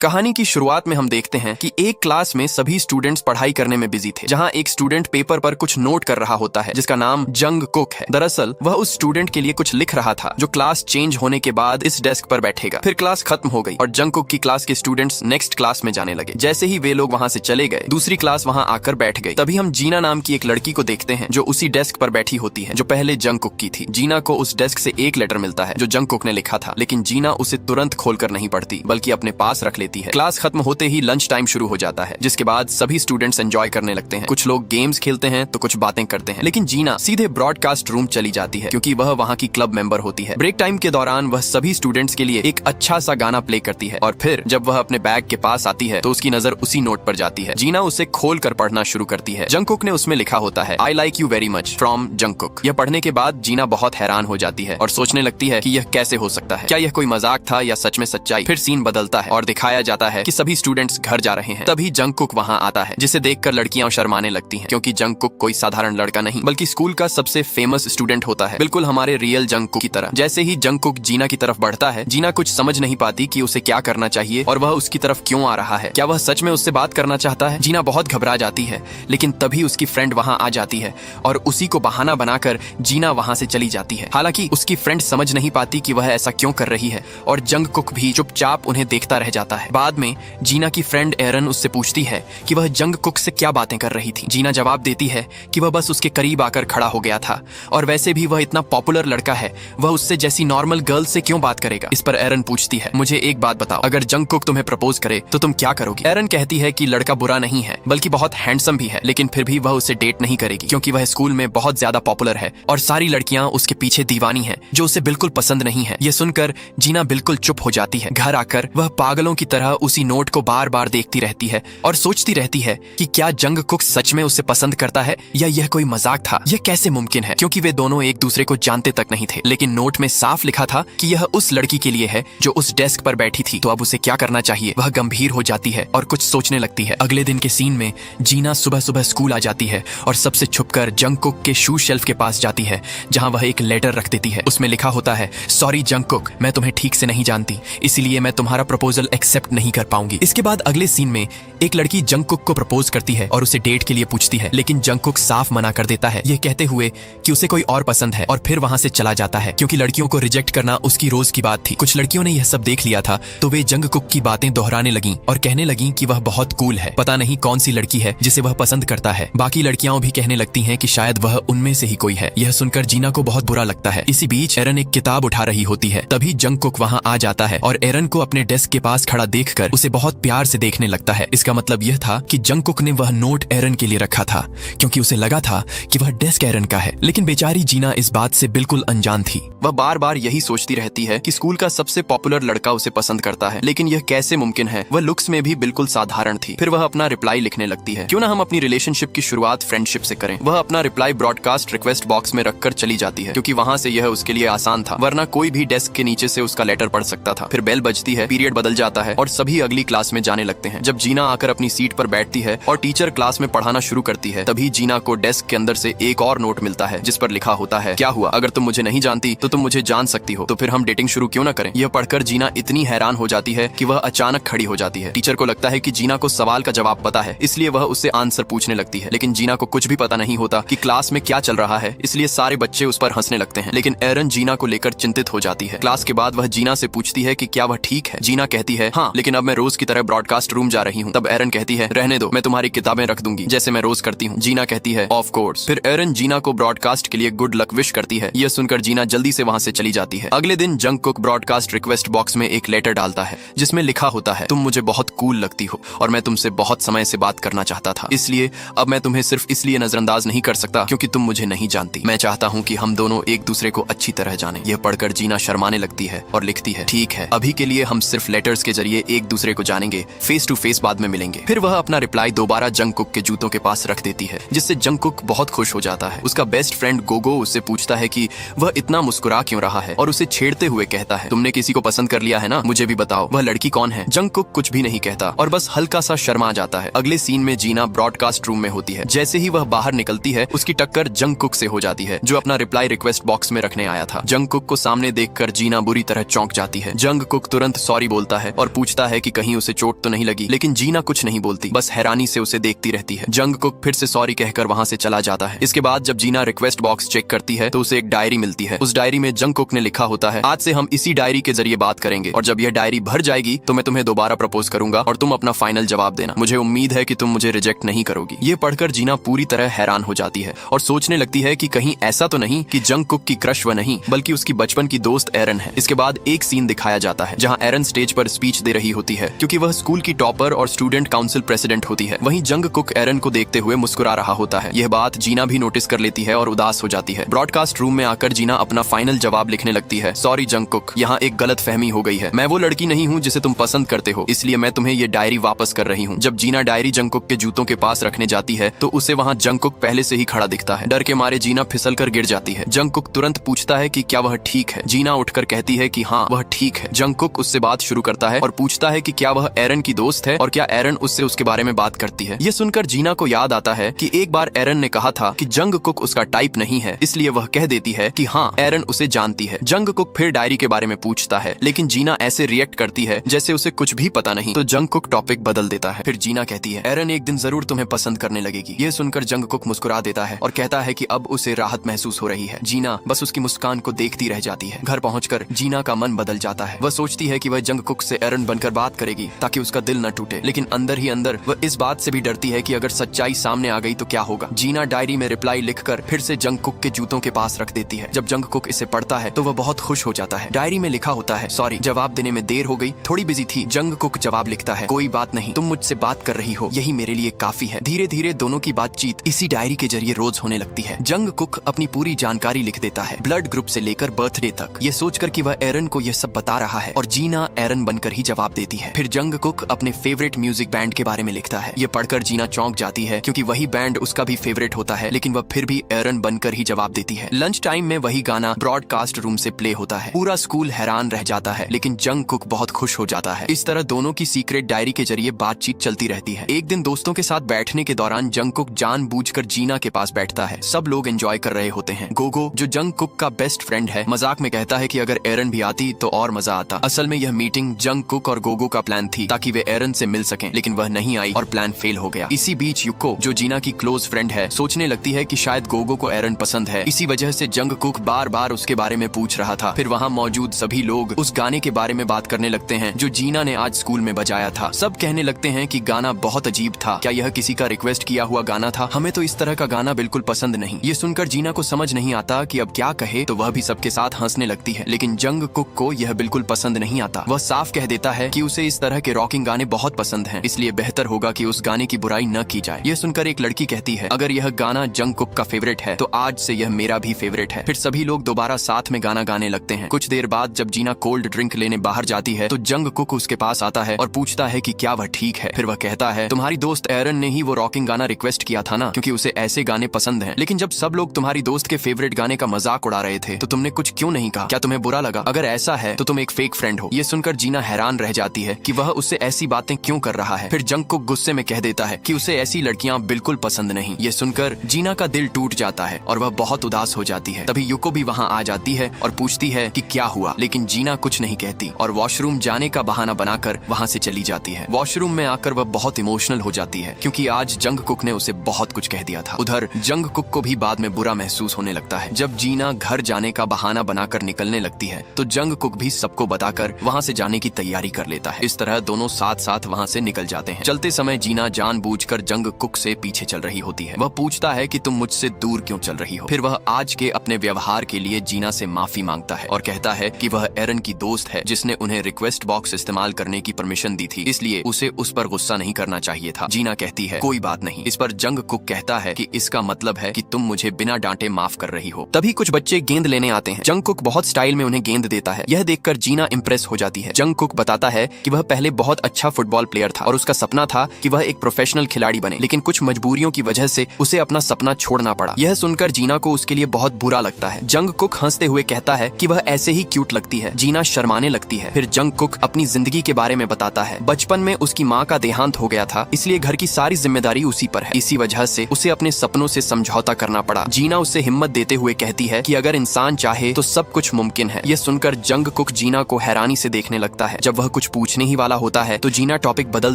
कहानी की शुरुआत में हम देखते हैं कि एक क्लास में सभी स्टूडेंट्स पढ़ाई करने में बिजी थे, जहां एक स्टूडेंट पेपर पर कुछ नोट कर रहा होता है जिसका नाम जंगकुक है। दरअसल वह उस स्टूडेंट के लिए कुछ लिख रहा था जो क्लास चेंज होने के बाद इस डेस्क पर बैठेगा। फिर क्लास खत्म हो गई और जंगकुक की क्लास के स्टूडेंट्स नेक्स्ट क्लास में जाने लगे। जैसे ही वे लोग वहां से चले गए, दूसरी क्लास वहां आकर बैठ गई। तभी हम जीना नाम की एक लड़की को देखते हैं जो उसी डेस्क पर बैठी होती है जो पहले जंगकुक की थी। जीना को उस डेस्क से एक लेटर मिलता है जो जंगकुक ने लिखा था, लेकिन जीना उसे तुरंत खोलकर नहीं पढ़ती बल्कि अपने पास रख लेती है। क्लास खत्म होते ही लंच टाइम शुरू हो जाता है, जिसके बाद सभी स्टूडेंट्स एंजॉय करने लगते हैं। कुछ लोग गेम्स खेलते हैं तो कुछ बातें करते हैं, लेकिन जीना सीधे ब्रॉडकास्ट रूम चली जाती है क्योंकि वह वहां की क्लब मेंबर होती है। ब्रेक टाइम के दौरान वह सभी स्टूडेंट्स के लिए एक अच्छा सा गाना प्ले करती है और फिर जब वह अपने बैग के पास आती है तो उसकी नजर उसी नोट पर जाती है। जीना उसे खोल कर पढ़ना शुरू करती है। जंगकुक ने उसमें लिखा होता है, I like you very much from Jungkook. यह पढ़ने के बाद जीना बहुत हैरान हो जाती है और सोचने लगती है कि यह कैसे हो सकता है, क्या यह कोई मजाक था या सच में सच्चाई। फिर सीन बदलता है और दिखाया जाता है कि सभी स्टूडेंट्स घर जा रहे हैं। तभी जंगकुक वहां आता है, जिसे देखकर लड़कियां शर्माने लगती हैं क्योंकि जंगकुक कोई साधारण लड़का नहीं बल्कि स्कूल का सबसे फेमस स्टूडेंट होता है, बिल्कुल हमारे रियल जंगकुक की तरह। जैसे ही जंगकुक जीना की तरफ बढ़ता है, जीना कुछ समझ नहीं पाती कि उसे क्या करना चाहिए और वह उसकी तरफ क्यों आ रहा है। क्या वह सच में उससे बात करना चाहता है? जीना बहुत घबरा जाती है, लेकिन तभी उसकी फ्रेंड वहां आ जाती है और उसी को बहाना बनाकर जीना वहां से चली जाती है। हालांकि उसकी फ्रेंड समझ नहीं पाती कि वह ऐसा क्यों कर रही है और जंगकुक भी चुपचाप उन्हें देखता रह जाता है। बाद में जीना की फ्रेंड एरन उससे पूछती है कि वह जंगकुक से क्या बातें कर रही थी। जीना जवाब देती है कि वह बस उसके करीब आकर खड़ा हो गया था और वैसे भी वह इतना पॉपुलर लड़का है, वह उससे जैसी नॉर्मल गर्ल से क्यों बात करेगा। इस पर एरन पूछती है, मुझे एक बात बताओ, अगर जंगकुक तुम्हें प्रपोज करे तो तुम क्या करोगी? एरन कहती है कि लड़का बुरा नहीं है बल्कि बहुत हैंडसम भी है, लेकिन फिर भी वह उसे डेट नहीं करेगी क्योंकि वह स्कूल में बहुत ज्यादा पॉपुलर है और सारी लड़कियां उसके पीछे दीवानी हैं जो उसे बिल्कुल पसंद नहीं है। यह सुनकर जीना बिल्कुल चुप हो जाती है। घर आकर वह पागलों की तरह उसी नोट को बार बार देखती रहती है और सोचती रहती है कि क्या जंगकुक सच में उसे पसंद करता है या यह कोई मजाक था। यह कैसे मुमकिन है क्योंकि वे दोनों एक दूसरे को जानते तक नहीं थे, लेकिन नोट में साफ लिखा था कि यह उस लड़की के लिए है जो उस डेस्क पर बैठी थी। तो अब उसे क्या करना चाहिए? वह गंभीर हो जाती है और कुछ सोचने लगती है। अगले दिन के सीन में जीना सुबह सुबह स्कूल आ जाती है और सबसे छुपकर जंगकुक के शू शेल्फ के पास जाती है जहां वह एक लेटर रख देती है। उसमें लिखा होता है, सॉरी जंगकुक, मैं तुम्हें ठीक से नहीं जानती, इसलिए मैं तुम्हारा प्रपोजल एक्सेप्ट नहीं कर पाऊंगी। इसके बाद अगले सीन में एक लड़की जंगकुक को प्रपोज करती है और उसे डेट के लिए पूछती है, लेकिन जंगकुक साफ मना कर देता है, यह कहते हुए कि उसे कोई और पसंद है, और फिर वहां से चला जाता है क्योंकि लड़कियों को रिजेक्ट करना उसकी रोज की बात थी। कुछ लड़कियों ने यह सब देख लिया था तो वे जंगकुक की बातें दोहराने लगीं और कहने लगीं कि वह बहुत कूल है, पता नहीं कौन सी लड़की है जिसे वह पसंद करता है। बाकी लड़कियां भी कहने लगती हैं कि शायद वह उनमें से ही कोई है। यह सुनकर जीना को बहुत बुरा लगता है। इसी बीच एरन एक किताब उठा रही होती है, तभी जंगकुक वहां आ जाता है और एरन को अपने डेस्क के पास खड़ा देखकर उसे बहुत प्यार से देखने लगता है। इसका मतलब यह था कि जंगकुक ने वह नोट एरन के लिए रखा था क्योंकि उसे लगा था कि वह डेस्क एरन का है, लेकिन बेचारी जीना इस बात से बिल्कुल अनजान थी। वह बार बार यही सोचती रहती है कि स्कूल का सबसे पॉपुलर लड़का उसे पसंद करता है, लेकिन यह कैसे मुमकिन है? वह लुक्स में भी बिल्कुल साधारण थी। फिर वह अपना रिप्लाई लिखने लगती है, क्यों ना हम अपनी रिलेशनशिप की शुरुआत फ्रेंडशिप से करें। वह अपना रिप्लाई ब्रॉडकास्ट रिक्वेस्ट बॉक्स में रखकर चली जाती है क्योंकि वहां से यह उसके लिए आसान था, वरना कोई भी डेस्क के नीचे से उसका लेटर पढ़ सकता था। फिर बेल बजती है, पीरियड बदल जाता है और सभी अगली क्लास में जाने लगते हैं। जब जीना आकर अपनी सीट पर बैठती है और टीचर क्लास में पढ़ाना शुरू करती है, तभी जीना को डेस्क के अंदर से एक और नोट मिलता है जिस पर लिखा होता है, क्या हुआ, अगर तुम मुझे नहीं जानती तो तुम मुझे जान सकती हो, तो फिर हम डेटिंग शुरू क्यों ना करें। यह पढ़कर जीना इतनी हैरान हो जाती है कि वह अचानक खड़ी हो जाती है। टीचर को लगता है कि जीना को सवाल का जवाब पता है, इसलिए वह उससे आंसर पूछने लगती है, लेकिन जीना को कुछ भी पता नहीं होता कि क्लास में क्या चल रहा है, इसलिए सारे बच्चे उस पर हंसने लगते हैं। लेकिन एरन जीना को लेकर चिंतित हो जाती है। क्लास के बाद वह जीना से पूछती है कि क्या वह ठीक है। जीना कहती है, हाँ, लेकिन अब मैं रोज की तरह ब्रॉडकास्ट रूम जा रही हूँ। तब एरन कहती है, रहने दो, मैं तुम्हारी किताबें रख दूंगी जैसे मैं रोज करती हूँ। जीना कहती है, ऑफ कोर्स। फिर एरन जीना को ब्रॉडकास्ट के लिए गुड लक विश करती है। यह सुनकर जीना जल्दी से वहां से चली जाती है। अगले दिन जंगकुक ब्रॉडकास्ट रिक्वेस्ट बॉक्स में एक लेटर डालता है जिसमें लिखा होता है, तुम मुझे बहुत कूल लगती हो और मैं तुमसे बहुत समय से बात करना चाहता था, इसलिए अब मैं तुम्हें सिर्फ इसलिए नजरअंदाज नहीं कर सकता क्योंकि तुम मुझे नहीं जानती। मैं चाहता हूँ कि हम दोनों एक दूसरे को अच्छी तरह जाने। यह पढ़कर जीना शर्माने लगती है और लिखती है, ठीक है, अभी के लिए हम सिर्फ लेटर्स के जरिए एक दूसरे को जानेंगे, फेस टू फेस बाद में मिलेंगे। फिर वह अपना रिप्लाई दोबारा जंगकुक के जूतों के पास रख देती है, जिससे जंगकुक बहुत खुश हो जाता है। उसका बेस्ट फ्रेंड गोगो उससे पूछता है कि वह इतना मुस्कुरा क्यों रहा है और उसे छेड़ते हुए कहता है, तुमने किसी को पसंद कर लिया है ना, मुझे भी बताओ, वह लड़की कौन है। जंगकुक कुछ भी नहीं कहता और बस हल्का सा शर्मा जाता है। अगले सीन में जीना ब्रॉडकास्ट रूम में होती है। जैसे ही वह बाहर निकलती है, उसकी टक्कर जंगकुक से हो जाती है जो अपना रिप्लाई रिक्वेस्ट बॉक्स में रखने आया था। जंगकुक को सामने देखकर जीना बुरी तरह चौंक जाती है। जंगकुक तुरंत सॉरी बोलता है और पूछता सोचता है कि कहीं उसे चोट तो नहीं लगी, लेकिन जीना कुछ नहीं बोलती, बस हैरानी से उसे देखती रहती है। जंगकुक फिर से सॉरी कहकर वहाँ से चला जाता है। इसके बाद जब जीना रिक्वेस्ट बॉक्स चेक करती है तो उसे एक डायरी मिलती है। उस डायरी में जंगकुक ने लिखा होता है, आज से हम इसी डायरी के जरिए बात करेंगे और जब यह डायरी भर जाएगी तो मैं तुम्हें दोबारा प्रपोज करूंगा और तुम अपना फाइनल जवाब देना। मुझे उम्मीद है कि तुम मुझे रिजेक्ट नहीं करोगी। ये पढ़कर जीना पूरी तरह हैरान हो जाती है और सोचने लगती है कि कहीं ऐसा तो नहीं कि जंगकुक की क्रश वह नहीं बल्कि उसकी बचपन की दोस्त एरन है। इसके बाद एक सीन दिखाया जाता है जहाँ एरन स्टेज पर स्पीच दे रही होती है क्योंकि वह स्कूल की टॉपर और स्टूडेंट काउंसिल प्रेसिडेंट होती है। वहीं जंगकुक एरन को देखते हुए मुस्कुरा रहा होता है। यह बात जीना भी नोटिस कर लेती है और उदास हो जाती है। ब्रॉडकास्ट रूम में आकर जीना अपना फाइनल जवाब लिखने लगती है, सॉरी जंगकुक, यहाँ एक गलत फहमी हो गई है। मैं वो लड़की नहीं हूँ जिसे तुम पसंद करते हो, इसलिए मैं तुम्हें ये डायरी वापस कर रही हूँ। जब जीना डायरी जंगकुक के जूतों के पास रखने जाती है तो उसे वहाँ जंगकुक पहले से ही खड़ा दिखता है। डर के मारे जीना फिसल कर गिर जाती है। जंगकुक तुरंत पूछता है कि क्या वह ठीक है। जीना उठकर कहती है कि हाँ वह ठीक है। जंगकुक उससे बात शुरू करता है और पूछता है कि क्या वह एरन की दोस्त है और क्या एरन उससे उसके बारे में बात करती है। ये सुनकर जीना को याद आता है कि एक बार एरन ने कहा था कि जंगकुक उसका टाइप नहीं है, इसलिए वह कह देती है कि हाँ एरन उसे जानती है। जंगकुक फिर डायरी के बारे में पूछता है लेकिन जीना ऐसे रिएक्ट करती है जैसे उसे कुछ भी पता नहीं, तो जंगकुक टॉपिक बदल देता है। फिर जीना कहती है एरन एक दिन जरूर तुम्हें पसंद करने लगेगी। ये सुनकर जंगकुक मुस्कुरा देता है और कहता है कि अब उसे राहत महसूस हो रही है। जीना बस उसकी मुस्कान को देखती रह जाती है। घर पहुंचकर जीना का मन बदल जाता है। वह सोचती है कि वह जंगकुक से एरन बनकर बात करेगी ताकि उसका दिल न टूटे, लेकिन अंदर ही अंदर वह इस बात से भी डरती है कि अगर सच्चाई सामने आ गई तो क्या होगा। जीना डायरी में रिप्लाई लिखकर फिर से जंगकुक के जूतों के पास रख देती है। जब जंगकुक इसे पढ़ता है तो वह बहुत खुश हो जाता है। डायरी में लिखा होता है, सॉरी जवाब देने में देर हो गई, थोड़ी बिजी थी। जंगकुक जवाब लिखता है, कोई बात नहीं, तुम मुझसे बात कर रही हो, यही मेरे लिए काफी है। धीरे धीरे दोनों की बातचीत इसी डायरी के जरिए रोज होने लगती है। जंगकुक अपनी पूरी जानकारी लिख देता है, ब्लड ग्रुप से लेकर बर्थडे तक, ये सोचकर कि वह एरन को यह सब बता रहा है और जीना एरन बनकर ही जवाब देती है। फिर जंगकुक अपने फेवरेट म्यूजिक बैंड के बारे में लिखता है। ये पढ़कर जीना चौंक जाती है क्योंकि वही बैंड उसका भी फेवरेट होता है, लेकिन वह फिर भी एरन बनकर ही जवाब देती है। लंच टाइम में वही गाना ब्रॉडकास्ट रूम से प्ले होता है। पूरा स्कूल हैरान रह जाता है लेकिन जंगकुक बहुत खुश हो जाता है। इस तरह दोनों की सीक्रेट डायरी के जरिए बातचीत चलती रहती है। एक दिन दोस्तों के साथ बैठने के दौरान जंगकुक जानबूझकर जीना के पास बैठता है। सब लोग एंजॉय कर रहे होते हैं। गोगो जो जंगकुक का बेस्ट फ्रेंड है मजाक में कहता है कि अगर एरन भी आती तो और मजा आता। असल में यह मीटिंग जंगकुक और गोगो का प्लान थी ताकि वे एरन से मिल सकें, लेकिन वह नहीं आई और प्लान फेल हो गया। इसी बीच युको जो जीना की क्लोज फ्रेंड है सोचने लगती है कि शायद गोगो को एरन पसंद है, इसी वजह से जंगकुक बार बार उसके बारे में पूछ रहा था। फिर वहाँ मौजूद सभी लोग उस गाने के बारे में बात करने लगते हैं जो जीना ने आज स्कूल में बजाया था। सब कहने लगते हैं कि गाना बहुत अजीब था, क्या यह किसी का रिक्वेस्ट किया हुआ गाना था, हमें तो इस तरह का गाना बिल्कुल पसंद नहीं। ये सुनकर जीना को समझ नहीं आता कि अब क्या कहे, तो वह भी सबके साथ हंसने लगती है, लेकिन जंगकुक को यह बिल्कुल पसंद नहीं आता। वह साफ कह देता है कि उसे इस तरह के रॉकिंग गाने बहुत पसंद हैं, इसलिए बेहतर होगा कि उस गाने की बुराई न की जाए। यह सुनकर एक लड़की कहती है, अगर यह गाना जंगकुक का फेवरेट है तो आज से यह मेरा भी फेवरेट है। फिर सभी लोग दोबारा साथ में गाना गाने लगते हैं। कुछ देर बाद जब जीना कोल्ड ड्रिंक लेने बाहर जाती है तो जंगकुक उसके पास आता है और पूछता है कि क्या वह ठीक है। फिर वह कहता है, तुम्हारी दोस्त एरन ने ही वो रॉकिंग गाना रिक्वेस्ट किया था ना, क्योंकि उसे ऐसे गाने पसंद हैं। लेकिन जब सब लोग तुम्हारी दोस्त के फेवरेट गाने का मजाक उड़ा रहे थे तो तुमने कुछ क्यों नहीं कहा, क्या तुम्हें बुरा लगा? अगर ऐसा है तो तुम एक फेक फ्रेंड हो। ये सुनकर जीना हैरान रह जाती है कि वह उससे ऐसी बातें क्यों कर रहा है। फिर जंगकुक गुस्से में कह देता है कि उसे ऐसी लड़कियां बिल्कुल पसंद नहीं। ये सुनकर जीना का दिल टूट जाता है और वह बहुत उदास हो जाती है। तभी युको भी वहाँ आ जाती है और पूछती है कि क्या हुआ, लेकिन जीना कुछ नहीं कहती और वॉशरूम जाने का बहाना बनाकर वहाँ से चली जाती है। वॉशरूम में आकर वह बहुत इमोशनल हो जाती है क्योंकि आज जंगकुक ने उसे बहुत कुछ कह दिया था। उधर जंगकुक को भी बाद में बुरा महसूस होने लगता है। जब जीना घर जाने का बहाना बनाकर निकलने लगती है तो जंगकुक भी सबको बताकर वहाँ से जाने की तैयारी कर लेता है। इस तरह दोनों साथ साथ वहाँ से निकल जाते हैं। चलते समय जीना जानबूझकर जंगकुक से पीछे चल रही होती है। वह पूछता है कि तुम मुझसे दूर क्यों चल रही हो। फिर वह आज के अपने व्यवहार के लिए जीना से माफी मांगता है और कहता है कि वह एरन की दोस्त है जिसने उन्हें रिक्वेस्ट बॉक्स इस्तेमाल करने की परमिशन दी थी, इसलिए उसे उस पर गुस्सा नहीं करना चाहिए था। जीना कहती है, कोई बात नहीं। इस पर जंगकुक कहता है कि इसका मतलब है कि तुम मुझे बिना डांटे माफ कर रही हो। तभी कुछ बच्चे गेंद लेने आते हैं। जंगकुक बहुत स्टाइल में उन्हें गेंद देता है। यह देखकर जीना इम्प्रेस हो जाती है। जंगकुक बताता है कि वह पहले बहुत अच्छा फुटबॉल प्लेयर था और उसका सपना था कि वह एक प्रोफेशनल खिलाड़ी बने, लेकिन कुछ मजबूरियों की वजह से उसे अपना सपना छोड़ना पड़ा। यह सुनकर जीना को उसके लिए बहुत बुरा लगता है। जंगकुक हंसते हुए कहता है कि वह ऐसे ही क्यूट लगती है। जीना शर्माने लगती है। फिर जंगकुक अपनी जिंदगी के बारे में बताता है। बचपन में उसकी माँ का देहांत हो गया था, इसलिए घर की सारी जिम्मेदारी उसी पर है। इसी वजह से उसे अपने सपनों से समझौता करना पड़ा। जीना उसे हिम्मत देते हुए कहती है कि अगर इंसान चाहे तो सब कुछ मुमकिन है। यह सुनकर जंगकुक जीना को हैरानी से देखने लगता है। जब वह कुछ पूछने ही वाला होता है तो जीना टॉपिक बदल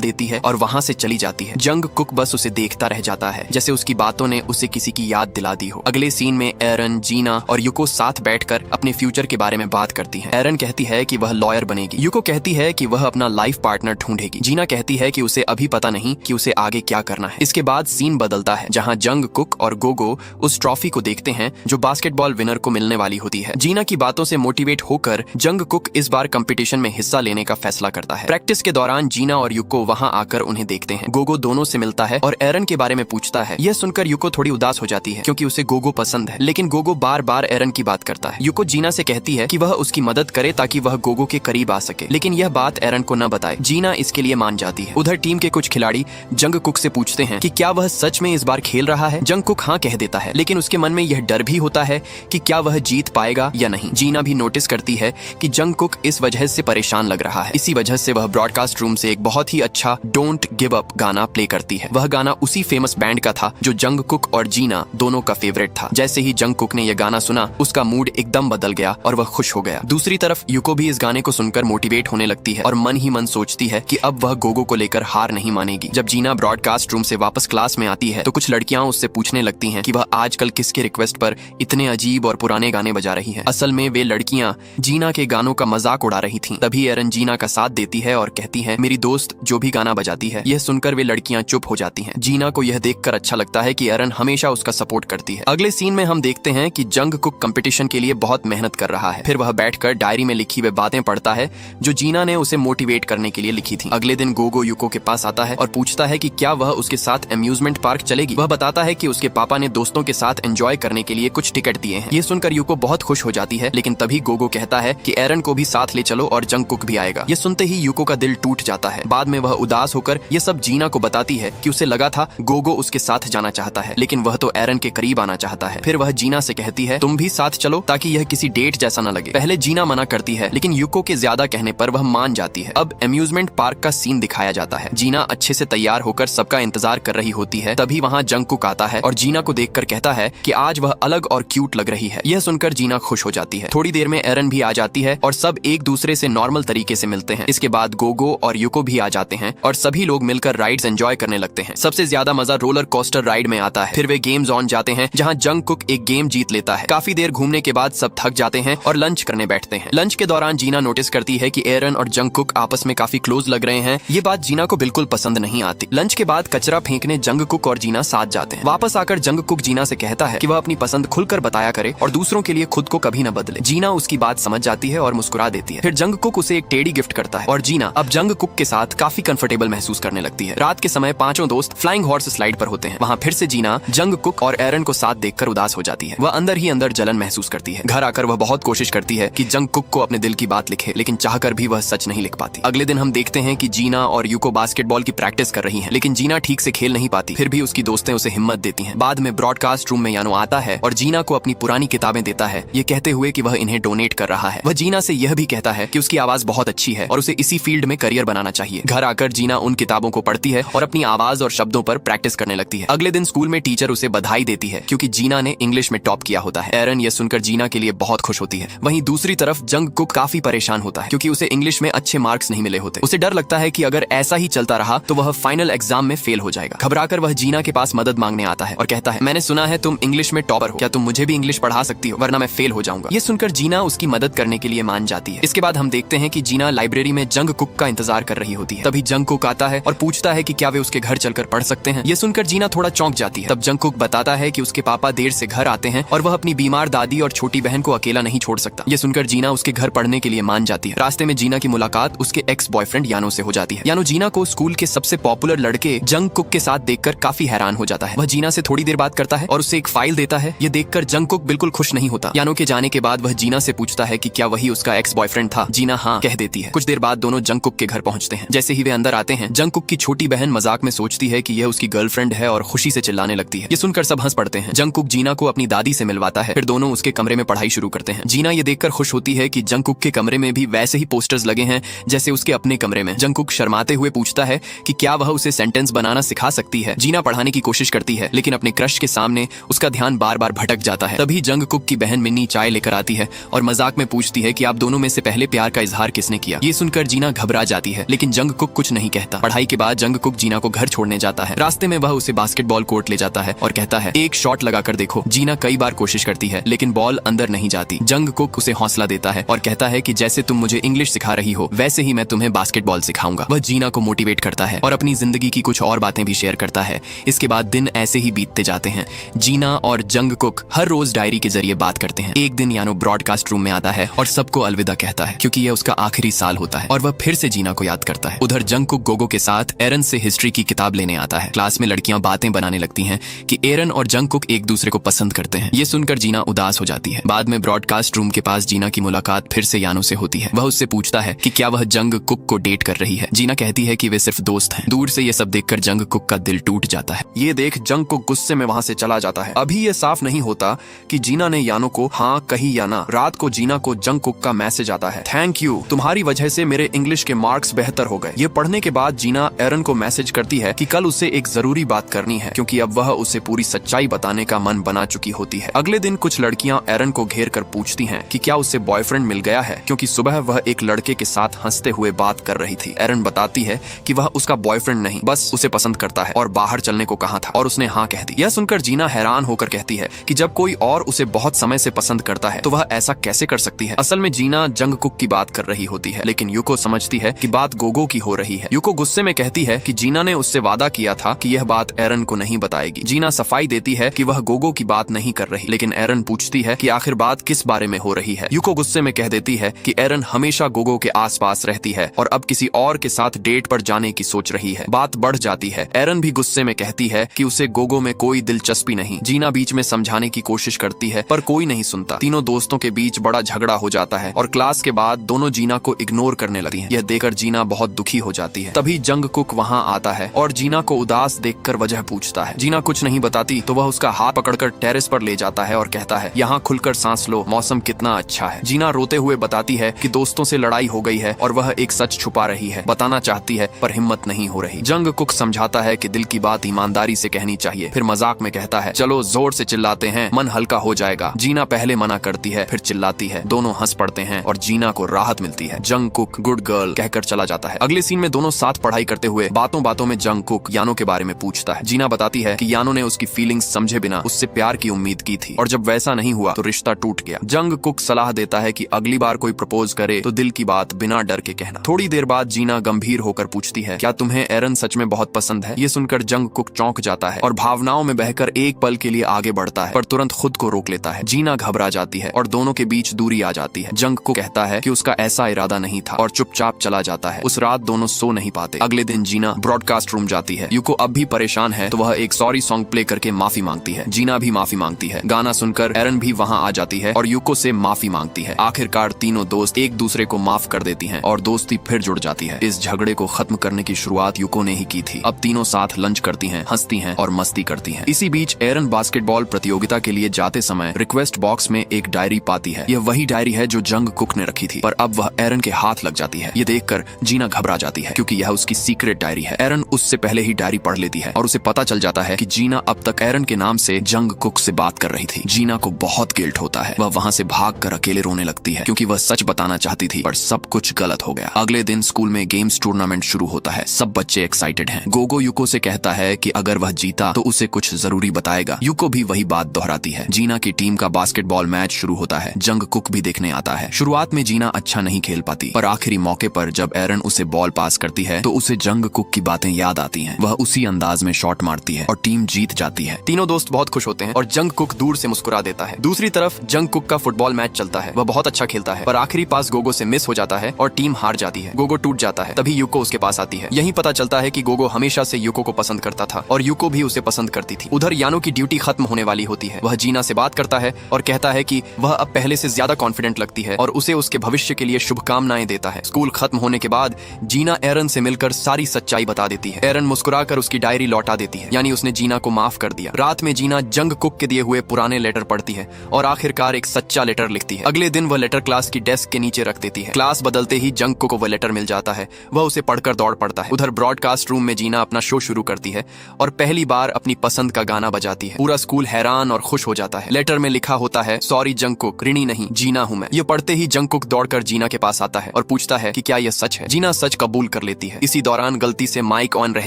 देती है और वहाँ से चली जाती है। जंग कुक बस उसे देखता रह जाता है, जैसे उसकी बातों ने उसे किसी की याद दिला दी हो। अगले सीन में एरन, जीना और युको साथ बैठकर अपने फ्यूचर के बारे में बात करती है। एरन कहती है कि वह लॉयर बनेगी, युको कहती है कि वह अपना लाइफ पार्टनर ढूंढेगी, जीना कहती है कि उसे अभी पता नहीं कि उसे आगे क्या करना है। इसके बाद सीन बदलता है जहाँ जंग कुक और गोगो उस ट्रॉफी को देखते हैं जो बास्केटबॉल विनर को मिलने वाली होती है। जीना की बातों से मोटिवेट होकर जंग कुक इस बार कंपटीशन में हिस्सा लेने का फैसला करता है। प्रैक्टिस के दौरान जीना और युको वहां आकर उन्हें देखते हैं। गोगो दोनों से मिलता है और एरन के बारे में पूछता है। यह सुनकर युको थोड़ी उदास हो जाती है क्योंकि उसे गोगो पसंद है, लेकिन गोगो बार बार एरन की बात करता है। युको जीना से कहती है कि वह उसकी मदद करे ताकि वह गोगो के करीब आ सके, लेकिन यह बात एरन को न बताए। जीना इसके लिए मान जाती है। उधर टीम के कुछ खिलाड़ी जंग कुक से पूछते हैं कि क्या वह सच में इस बार खेल रहा है। जंग कुक हाँ कह देता है, लेकिन उसके मन में यह डर भी होता है कि क्या वह जीत पाएगा या नहीं। जीना भी नोटिस करती है कि जंग कुक इस वजह से परेशान लग रहा है। इसी वजह से वह ब्रॉडकास्ट रूम से एक बहुत ही अच्छा डोंट गिव अप गाना प्ले करती है। वह गाना उसी फेमस बैंड का था जो जंग कुक और जीना दोनों का फेवरेट था। जैसे ही जंग कुक ने यह गाना सुना, उसका मूड एकदम बदल गया और वह खुश हो गया। दूसरी तरफ युको भी इस गाने को सुनकर मोटिवेट होने लगती है और मन ही मन सोचती है कि अब वह गोगो को लेकर हार नहीं मानेगी। जब जीना ब्रॉडकास्ट रूम से वापस क्लास में आती है तो कुछ लड़कियां उससे पूछने लगती हैं कि वह आजकल किसके रिक्वेस्ट पर इतने अजीब और पुराने गाने बजा रही है। असल में वे लड़कियां जीना के गानों का मजाक उड़ा रही थीं। तभी एरन जीना का साथ देती है और कहती है, मेरी दोस्त जो भी गाना बजाती है। यह सुनकर वे लड़कियां चुप हो जाती हैं। जीना को यह देखकर अच्छा लगता है कि एरन हमेशा उसका सपोर्ट करती है। अगले सीन में हम देखते हैं कि जंग कुक कंपटीशन के लिए बहुत मेहनत कर रहा है। फिर वह बैठकर डायरी में लिखी हुई बातें पढ़ता है जो जीना ने उसे मोटिवेट करने के लिए लिखी थी। अगले दिन गोगो युको के पास आता है और पूछता है कि क्या वह उसके साथ अम्यूजमेंट पार्क चलेगी। वह बताता है कि उसके पापा ने दोस्तों के साथ एंजॉय करने के लिए कुछ टिकट दिए हैं। ये सुनकर युको बहुत खुश हो जाती है, लेकिन तभी गोगो कहता है कि एरन को भी साथ ले चलो और जंग कुक भी आएगा। ये सुनते ही युको का दिल टूट जाता है। बाद में वह उदास होकर ये सब जीना को बताती है कि उसे लगा था गोगो उसके साथ जाना चाहता है, लेकिन वह तो एरन के करीब आना चाहता है। फिर वह जीना से कहती है, तुम भी साथ चलो ताकि यह किसी डेट जैसा न लगे। पहले जीना मना करती है, लेकिन युको के ज्यादा कहने पर वह मान जाती है। अब अम्यूजमेंट पार्क का सीन दिखाया जाता है। जीना अच्छे से तैयार होकर सबका इंतजार कर रही होती है। तभी वहाँ जंग कुक आता है और जीना को देखकर कहता है कि आज वह अलग और क्यूट लग रही है। यह सुनकर जीना खुश हो जाती है। थोड़ी देर में एरन भी आ जाती है और सब एक दूसरे से नॉर्मल तरीके से मिलते हैं। इसके बाद गोगो और युको भी आ जाते हैं और सभी लोग मिलकर राइड्स एंजॉय करने लगते हैं। सबसे ज्यादा मजा रोलर कोस्टर राइड में आता है। फिर वे गेम जोन जाते हैं जहाँ जंग कुक एक गेम जीत लेता है। काफी देर घूमने के बाद सब थक जाते हैं और लंच करने बैठते हैं। लंच के दौरान जीना नोटिस करती है कि एरन और जंग कुक आपस में काफी क्लोज लग रहे हैं। ये बात जीना को बिल्कुल पसंद नहीं आती। लंच के बाद कचरा फेंकने जंग कुक और जीना साथ जाते हैं। वापस आकर जंग कुक जीना से कहता है कि वह अपनी पसंद खुलकर बताया करे और दूसरों के लिए खुद को कभी न बदले। जीना उसकी बात समझ जाती है और मुस्कुरा देती है। फिर जंग कुक उसे एक टेडी गिफ्ट करता है और जीना अब जंग कुक के साथ काफी कंफर्टेबल महसूस करने लगती है। रात के समय पांचों दोस्त फ्लाइंग हॉर्स स्लाइड पर होते हैं। वहाँ फिर से जीना जंग कुक और एरन को साथ देखकर उदास हो जाती है। वह अंदर ही अंदर जलन महसूस करती है। घर आकर वह बहुत कोशिश करती है कि जंग कुक को अपने दिल की बात लिखे, लेकिन चाहकर भी वह सच नहीं लिख पाती। अगले दिन हम देखते हैं कि जीना और युको बास्केटबॉल की प्रैक्टिस कर रही हैं, लेकिन जीना ठीक से खेल नहीं पाती। फिर भी उसकी दोस्तें उसे हिम्मत देती हैं। बाद में ब्रॉडकास्ट रूम में यानो आता है और जीना को अपनी पुरानी किताबें देता है, ये कहते हुए कि वह इन्हें डोनेट कर रहा है। वह जीना से यह भी कहता है कि उसकी आवाज बहुत अच्छी है और उसे इसी फील्ड में करियर बनाना चाहिए। घर आकर जीना उन किताबों को पढ़ती है और अपनी आवाज और शब्दों पर प्रैक्टिस करने लगती है। अगले दिन स्कूल में टीचर उसे बधाई देती है क्योंकि जीना ने इंग्लिश में टॉप किया होता है। एरन ये सुनकर जीना के लिए बहुत खुश होती है। वहीं दूसरी तरफ जंग कुक काफी परेशान होता है क्योंकि उसे इंग्लिश में अच्छे मार्क्स नहीं मिले होते। उसे डर लगता है कि अगर ऐसा ही चलता रहा तो वह फाइनल एग्जाम में फेल हो जाएगा। घबराकर वह जीना के पास मदद मांगने आता है और कहता है, मैंने सुना है तुम इंग्लिश में टॉपर हो, क्या तुम मुझे भी इंग्लिश पढ़ा सकती हो, वरना मैं फेल हो जाऊंगा। ये सुनकर जीना उसकी मदद करने के लिए मान जाती है। इसके बाद हम देखते हैं कि जीना लाइब्रेरी में जंग कुक का इंतजार कर रही होती है। तभी जंग कुक आता है और पूछता है कि क्या वे उसके घर चलकर पढ़ सकते हैं। ये सुनकर जीना थोड़ा चौंक जाती है। तब जंग कुक बताता है कि उसके पापा देर से घर आते हैं और वह अपनी बीमार दादी और छोटी बहन को अकेला नहीं छोड़ सकता। ये सुनकर जीना उसके घर पढ़ने के लिए मान जाती है। रास्ते में जीना की मुलाकात उसके एक्स बॉयफ्रेंड यानो से हो जाती है। यानो जीना को स्कूल के सबसे पॉपुलर लड़के जंग कुक के साथ देखकर काफी हैरान हो जाता है। वह जीना से थोड़ी देर बात करता है और उससे एक फाइल देता है। ये देखकर जंग कुक बिल्कुल खुश नहीं होता। यानो के जाने के बाद वह जीना से पूछता है कि क्या वही उसका एक्स बॉयफ्रेंड था। जीना हाँ कह देती है। कुछ देर बाद दोनों जंग कुक के घर पहुंचते हैं। जैसे ही वे अंदर आते हैं, जंग कुक की छोटी बहन मजाक में सोचती है कि यह उसकी गर्लफ्रेंड है और खुशी से चिल्लाने लगती है। ये सुनकर सब हंस पड़ते हैं। जंग कुक जीना को अपनी दादी से मिलवाता है। फिर दोनों उसके कमरे में पढ़ाई शुरू करते हैं। जीना ये देखकर खुश होती है कि जंग कुक के कमरे में भी वैसे ही पोस्टर्स लगे हैं जैसे उसके अपने कमरे में। जंग कुक शर्माते हुए पूछता है कि क्या वह उसे सेंटेंस बनाना सिखा सकती है। जीना पढ़ाने की कोशिश करती है, लेकिन अपने क्रश के सामने उसका ध्यान बार बार भटक जाता है। तभी जंग कुक की बहन मिन्नी चाय लेकर आती है और मजाक में पूछती है कि आप दोनों में से पहले प्यार का इजहार किसने किया। ये सुनकर जीना घबरा जाती है, लेकिन जंगकुक कुछ नहीं कहता। पढ़ाई के बाद जंगकुक जीना को घर छोड़ने जाता है। रास्ते में वह उसे बास्केटबॉल कोर्ट ले जाता है और कहता है, एक शॉट लगाकर देखो। जीना कई बार कोशिश करती है, लेकिन बॉल अंदर नहीं जाती। जंगकुक उसे हौसला देता है और कहता है कि जैसे तुम मुझे इंग्लिश सिखा रही हो, वैसे ही मैं तुम्हें बास्केटबॉल सिखाऊंगा। वह जीना को मोटिवेट करता है और अपनी जिंदगी की कुछ और बातें भी शेयर करता है। इसके बाद दिन ऐसे ही बीतते जाते हैं। जीना और जंगकुक हर रोज डायरी के जरिए बात करते हैं। एक दिन यानो ब्रॉडकास्ट रूम में आता है और सबको अलविदा कहता है, क्योंकि यह उसका आखिरी साल होता है और वह फिर से जीना को याद करता है। उधर जंगकुक गोगो के साथ एरन से हिस्ट्री की किताब लेने आता है। क्लास में लड़कियां बातें बनाने लगती हैं कि एरन और जंगकुक एक दूसरे को पसंद करते हैं। ये सुनकर जीना उदास हो जाती है। बाद में ब्रॉडकास्ट रूम के पास जीना की मुलाकात फिर से यानो से होती है। वह उससे पूछता है कि क्या वह जंगकुक को डेट कर रही है। जीना कहती है कि वे सिर्फ दोस्त हैं। दूर से ये सब देखकर जंगकुक का दिल टूट जाता है। ये देख जंगकुक गुस्से में वहां से चला जाता है। अभी ये साफ नहीं होता कि जीना ने यानो को हाँ कही या ना। रात को जीना को जंगकुक का मैसेज आता है, थैंक यू, तुम्हारी वजह से मेरे इंग्लिश के मार्क्स बेहतर हो गए। ये पढ़ने के बाद जीना एरन को मैसेज करती है कि कल उसे एक जरूरी बात करनी है, क्योंकि अब वह उसे पूरी सच्चाई बताने का मन बना चुकी होती है। अगले दिन कुछ लड़कियां एरन को घेर कर पूछती हैं कि क्या उसे बॉयफ्रेंड मिल गया है, क्योंकि सुबह वह एक लड़के के साथ हंसते हुए बात कर रही थी। एरन बताती है कि वह उसका बॉयफ्रेंड नहीं, बस उसे पसंद करता है और बाहर चलने को कहा था और उसने हाँ कह दी। यह सुनकर जीना हैरान होकर कहती है कि जब कोई और उसे बहुत समय से पसंद करता है तो वह ऐसा कैसे कर सकती है। असल में जीना जंगकुक की बात कर रही होती है, लेकिन यूको समझती है कि बात गोगो की हो रही है। यूको गुस्से में कहती है कि जीना ने उससे वादा किया था कि यह बात एरन को नहीं बताएगी। जीना सफाई देती है कि वह गोगो की बात नहीं कर रही, लेकिन एरन पूछती है कि आखिर बात किस बारे में हो रही है। यूको गुस्से में कह देती है कि एरन हमेशा गोगो के आसपास रहती है और अब किसी और के साथ डेट पर जाने की सोच रही है। बात बढ़ जाती है। एरन भी गुस्से में कहती है कि उसे गोगो में कोई दिलचस्पी नहीं। जीना बीच में समझाने की कोशिश करती है, पर कोई नहीं सुनता। तीनों दोस्तों के बीच बड़ा झगड़ा हो जाता है और क्लास के बाद दोनों जीना को इग्नोर करने लगती हैं। यह देखकर जीना बहुत दुखी हो जाती है। तभी जंगकुक वहां आता है और जीना को उदास देखकर वजह पूछता है। जीना कुछ नहीं बताती तो वह उसका हाथ पकड़कर टेरेस पर ले जाता है और कहता है, यहाँ खुलकर सांस लो, मौसम कितना अच्छा है। जीना रोते हुए बताती है कि दोस्तों से लड़ाई हो गई है और वह एक सच छुपा रही है। बताना चाहती है पर हिम्मत नहीं हो रही। जंगकुक समझाता है कि दिल की बात ईमानदारी से कहनी चाहिए। फिर मजाक में कहता है, चलो जोर से चिल्लाते हैं, मन हल्का हो जाएगा। जीना पहले मना करती है, फिर चिल्लाती है। दोनों हंस पड़ते हैं और जीना को राहत मिलती है। जंगकुक गुड गर्ल कहकर चला जाता है। अगले सीन में दोनों साथ पढ़ाई करते हुए बातों बातों में जंगकुक यानो के बारे में पूछता है। जीना बताती है कि यानो ने उसकी फीलिंग्स समझे बिना उससे प्यार की उम्मीद की थी और जब वैसा नहीं हुआ तो रिश्ता टूट गया। जंगकुक सलाह देता है कि अगली बार कोई प्रपोज करे तो दिल की बात बिना डर के कहना। थोड़ी देर बाद जीना गंभीर होकर पूछती है, क्या तुम्हें एरन सच में बहुत पसंद है। ये सुनकर जंगकुक चौंक जाता है और भावनाओं में बहकर एक पल के लिए आगे बढ़ता है, पर तुरंत खुद को रोक लेता है। जीना घबरा जाती है और दोनों के बीच दूरी आ जाती है। जंगकुक कहता है कि उसका ऐसा इरादा नहीं था और चुपचाप चला जाता है। उस रात दोनों सो नहीं पाते। अगले दिन जीना ब्रॉडकास्ट रूम जाती है। यूको अब भी परेशान है तो वह एक सॉरी सॉन्ग प्ले करके माफी मांगती है। जीना भी माफी मांगती है। गाना सुनकर एरन भी वहाँ आ जाती है और यूको से माफी मांगती है। आखिरकार तीनों दोस्त एक दूसरे को माफ कर देती हैं और दोस्ती फिर जुड़ जाती है। इस झगड़े को खत्म करने की शुरुआत यूको ने ही की थी। अब तीनों साथ लंच करती हैं, हंसती हैं और मस्ती करती हैं। इसी बीच एरन बास्केटबॉल प्रतियोगिता के लिए जाते समय रिक्वेस्ट बॉक्स में एक डायरी पाती है। यह वही डायरी है जो जंगकुक ने रखी थी, पर अब वह एरन के हाथ लग जाती है। ये देखकर जीना घबरा जाती है क्योंकि यह उसकी सीक्रेट डायरी है। एरन उससे पहले ही डायरी पढ़ लेती है और उसे पता चल जाता है कि जीना अब तक एरन के नाम से जंगकुक से बात कर रही थी। जीना को बहुत गिल्ट होता है। वह वहाँ से भागकर अकेले रोने लगती है क्योंकि वह सच बताना चाहती थी, पर सब कुछ गलत हो गया। अगले दिन स्कूल में गेम्स टूर्नामेंट शुरू होता है। सब बच्चे एक्साइटेड हैं। गोगो यूको से कहता है कि अगर वह जीता तो उसे कुछ जरूरी बताएगा। यूको भी वही बात दोहराती है। जीना की टीम का बास्केटबॉल मैच शुरू होता है। जंगकुक भी देखने आता है। शुरुआत में जीना अच्छा नहीं खेल पाती, पर आखिरी मौके पर जब एरन उसे बॉल पास करती है तो उसे जंगकुक की बातें याद आती हैं। वह उसी अंदाज में शॉट मारती है और टीम जीत जाती है। तीनों दोस्त बहुत खुश होते हैं और जंगकुक दूर से मुस्कुरा देता है। दूसरी तरफ जंगकुक का फुटबॉल मैच चलता है। वह बहुत अच्छा खेलता है, पर आखिरी पास गोगो से मिस हो जाता है और टीम हार जाती है। गोगो टूट जाता है। तभी यूको उसके पास आती है। यही पता चलता है कि गोगो हमेशा से यूको को पसंद करता था और यूको भी उसे पसंद करती थी। उधर यानो की ड्यूटी खत्म होने वाली होती है। वह जीना से बात करता है और कहता है कि वह अब पहले से ज्यादा कॉन्फिडेंट लगती है और उसे उसके भविष्य के लिए शुभकामनाएं देता है। स्कूल खत्म होने के बाद जीना एरन से मिलकर सारी सच्चाई बता देती है। एरन मुस्कुराकर उसकी डायरी लौटा देती है, यानी उसने जीना को माफ कर दिया। रात में जीना जंगकुक के दिए हुए पुराने लेटर पढ़ती है और आखिरकार एक सच्चा लेटर लिखती है। अगले दिन वह लेटर क्लास की डेस्क के नीचे रख देती है। क्लास बदलते ही जंगकुक को वह लेटर मिल जाता है। वह उसे पढ़कर दौड़ पड़ता है। उधर ब्रॉडकास्ट रूम में जीना अपना शो शुरू करती है और पहली बार अपनी पसंद का गाना बजाती है। पूरा स्कूल हैरान और खुश हो जाता है। लेटर में लिखा होता है, सॉरी जंगकुक, ऋणी नहीं, जीना हूं मैं। ये पढ़ते ही जंगकुक दौड़कर जीना के पास आता है और पूछता है कि क्या यह सच है। जीना सच कबूल कर लेती है। इसी दौरान गलती से माइक ऑन रह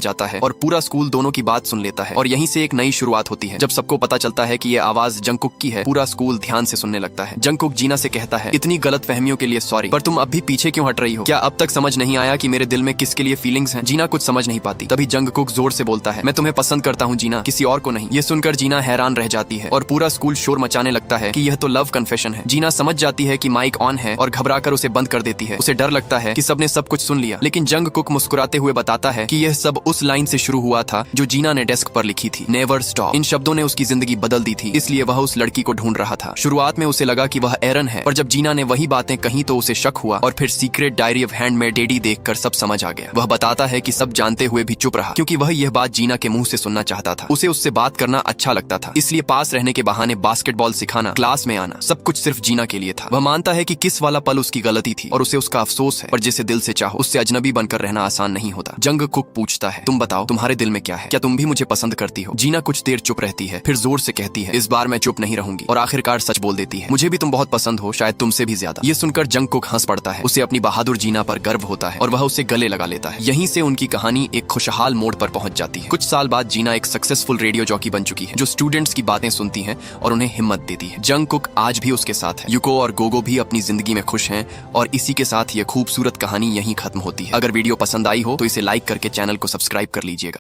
जाता है और पूरा स्कूल दोनों की बात सुन लेता है और यहीं से एक नई शुरुआत होती है। जब सबको पता चलता है कि ये आवाज जंगकुक की है, पूरा स्कूल ध्यान से सुनने लगता है। जंगकुक जीना से कहता है, इतनी गलत फहमियों के लिए सॉरी, पर तुम अब भी पीछे क्यों हट रही हो? क्या अब तक समझ नहीं आया कि मेरे दिल में किसके लिए फीलिंग्स हैं? जीना कुछ समझ नहीं पाती। तभी जंगकुक जोर से बोलता है, मैं तुम्हें पसंद करता हूँ जीना, किसी और को नहीं। ये सुनकर जीना हैरान रह जाती है और पूरा स्कूल शोर मचाने लगता है कि यह तो लव कन्फेशन है। जीना समझ जाती है कि माइक ऑन है और घबराकर उसे बंद कर देती है। उसे डर लगता है कि सबने सब कुछ सुन लिया, लेकिन जंगकुक मुस्कुराते हुए बताता है कि यह सब उस लाइन से शुरू हुआ था जो जीना ने डेस्क पर लिखी थी, नेवर स्टॉप। इन शब्दों ने उसकी जिंदगी बदल दी थी, इसलिए वह उस लड़की को ढूंढ रहा था। शुरुआत में उसे लगा कि वह एरन है, पर जब जीना ने वही बातें कही तो उसे शक हुआ और फिर secret diary of handmade daddy देखकर सब समझ आ गया। वह बताता है कि सब जानते हुए भी चुप रहा क्योंकि वह यह बात जीना के मुंह से सुनना चाहता था। उसे उससे बात करना अच्छा लगता था, इसलिए पास रहने के बहाने बास्केटबॉल सिखाना, क्लास में आना, सब कुछ सिर्फ जीना के लिए था। वह मानता है कि किस वाला पल उसकी गलती थी और उसे उसका अफसोस है, पर जिसे दिल से चाहो उससे अजनबी बनकर रहना आसान नहीं होता। जंगकुक पूछता है, तुम बताओ तुम्हारे दिल में क्या है? क्या तुम भी मुझे पसंद करती हो? जीना कुछ देर चुप रहती है, फिर जोर से कहती है, इस बार मैं चुप नहीं रहूंगी, और आखिरकार सच बोल देती है, मुझे भी तुम बहुत पसंद हो, शायद तुमसे भी ज्यादा। ये सुनकर जंगकुक हंस पड़ता है। उसे अपनी बहादुर जीना पर गर्व होता है और वह उसे गले लगा लेता है। यहीं से उनकी कहानी एक खुशहाल मोड़ पर पहुंच जाती है। कुछ साल बाद जीना एक सक्सेसफुल रेडियो जॉकी बन चुकी है जो स्टूडेंट्स की बातें सुनती है और उन्हें हिम्मत देती है। जंगकुक आज भी उसके साथ है। युको और गोगो भी अपनी जिंदगी में खुश हैं और इसी के साथ ये खूबसूरत कहानी यहीं खत्म होती है। अगर वीडियो पसंद आई हो तो इसे लाइक करके चैनल को सब्सक्राइब कर लीजिएगा।